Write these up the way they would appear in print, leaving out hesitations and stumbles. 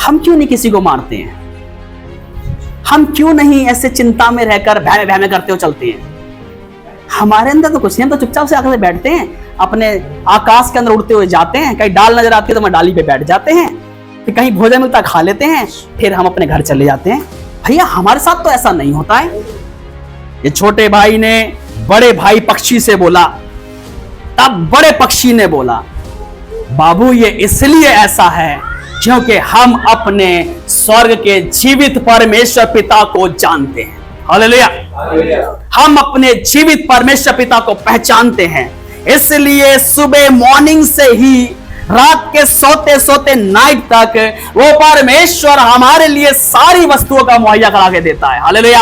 हम क्यों नहीं किसी को मारते हैं? हम क्यों नहीं ऐसे चिंता में रहकर भय भय में करते हो चलते हैं? हमारे अंदर तो कुछ नहीं, हम तो चुपचाप से आकर बैठते हैं, अपने आकाश के अंदर उड़ते हुए जाते हैं। कहीं डाल नजर आती है तो हम डाली पे बैठ जाते हैं, फिर कहीं भोजन मिलता खा लेते हैं, फिर हम अपने घर चले जाते हैं। भैया हमारे साथ तो ऐसा नहीं होता है। ये छोटे भाई ने बड़े भाई पक्षी से बोला, तब बड़े पक्षी ने बोला, बाबू ये इसलिए ऐसा है क्योंकि हम अपने स्वर्ग के जीवित परमेश्वर पिता को जानते हैं। हालेलुया। हम अपने जीवित परमेश्वर पिता को पहचानते हैं, इसलिए सुबह मॉर्निंग से ही रात के सोते सोते नाइट तक वो परमेश्वर हमारे लिए सारी वस्तुओं का मुहैया करा के देता है। Hallelujah,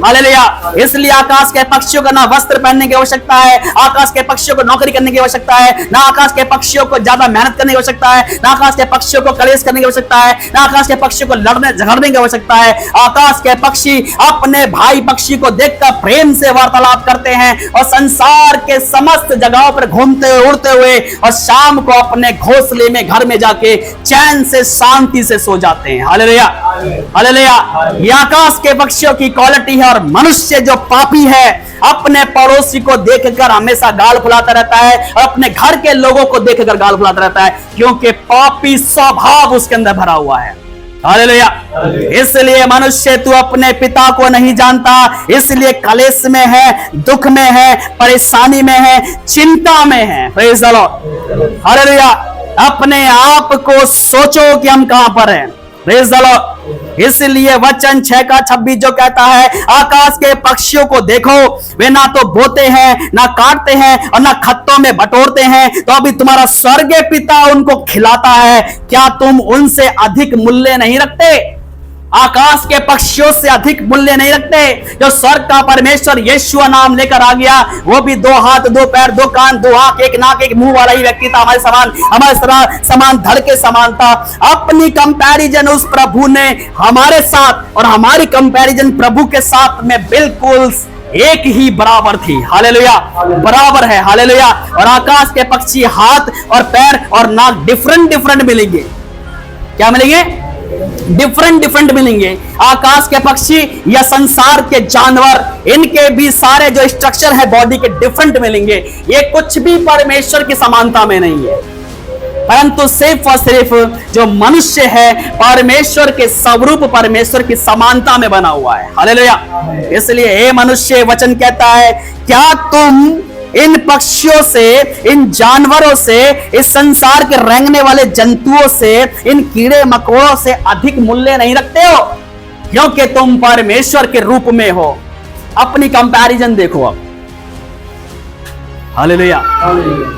hallelujah. इसलिए आकाश के पक्षियों को ना वस्त्र पहनने की आवश्यकता है, आकाश के पक्षियों को नौकरी करने की आवश्यकता है, ना आकाश के पक्षियों को ज्यादा मेहनत करने की आवश्यकता है, ना आकाश के पक्षियों को कलेश करने की आवश्यकता है, ना आकाश के पक्षियों को लड़ने झगड़ने की आवश्यकता है। आकाश के पक्षी अपने भाई पक्षी को देखकर प्रेम से वार्तालाप करते हैं और संसार के समस्त जगहों पर घूमते हुए उड़ते हुए और शाम को अपने घोंसले में घर में जाके चैन से शांति से सो जाते हैं। Hallelujah, hallelujah. ये आकाश के पक्षियों की क्वालिटी है। और मनुष्य जो पापी है अपने पड़ोसी को देखकर हमेशा गाल फुलाता रहता है और अपने घर के लोगों को देखकर गाल फुलाता रहता है, क्योंकि पापी स्वभाव उसके अंदर भरा हुआ है। हालेलुया। इसलिए मनुष्य तू अपने पिता को नहीं जानता, इसलिए कलेश में है, दुख में है, परेशानी में है, चिंता में है। Praise the Lord. हालेलुया। अपने आप को सोचो कि हम कहां पर हैं। Praise the Lord. इसलिए वचन 6:26 जो कहता है, आकाश के पक्षियों को देखो, वे ना तो बोते हैं, ना काटते हैं और ना खत्तों में बटोरते हैं, तो अभी तुम्हारा स्वर्गीय पिता उनको खिलाता है। क्या तुम उनसे अधिक मूल्य नहीं रखते? आकाश के पक्षियों से अधिक मूल्य नहीं रखते? जो स्वर्ग का परमेश्वर यीशु नाम लेकर आ गया, वो भी 2 हाथ 2 पैर 2 कान 2 आंख 1 नाक 1 मुंह वाला ही व्यक्ति था, हमारे समान धड़ के समान था। अपनी कंपैरिजन उस प्रभु ने हमारे साथ और हमारी कंपैरिजन प्रभु के साथ में बिल्कुल एक ही बराबर थी। हालेलुया, बराबर है। हालेलुया। और आकाश के पक्षी हाथ और पैर और नाक डिफरेंट मिलेंगे। क्या मिलेंगे? डिफरेंट मिलेंगे। आकाश के पक्षी या संसार के जानवर, इनके भी सारे जो स्ट्रक्चर है बॉडी के डिफरेंट मिलेंगे। ये कुछ भी परमेश्वर की समानता में नहीं है, परंतु सिर्फ और सिर्फ जो मनुष्य है परमेश्वर के स्वरूप, परमेश्वर की समानता में बना हुआ है। हालेलुया। इसलिए हे मनुष्य, वचन कहता है, क्या तुम इन पक्षियों से, इन जानवरों से, इस संसार के रेंगने वाले जंतुओं से, इन कीड़े मकोड़ों से अधिक मूल्य नहीं रखते हो? क्योंकि तुम परमेश्वर के रूप में हो। अपनी कंपैरिजन देखो अब। Hallelujah,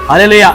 hallelujah.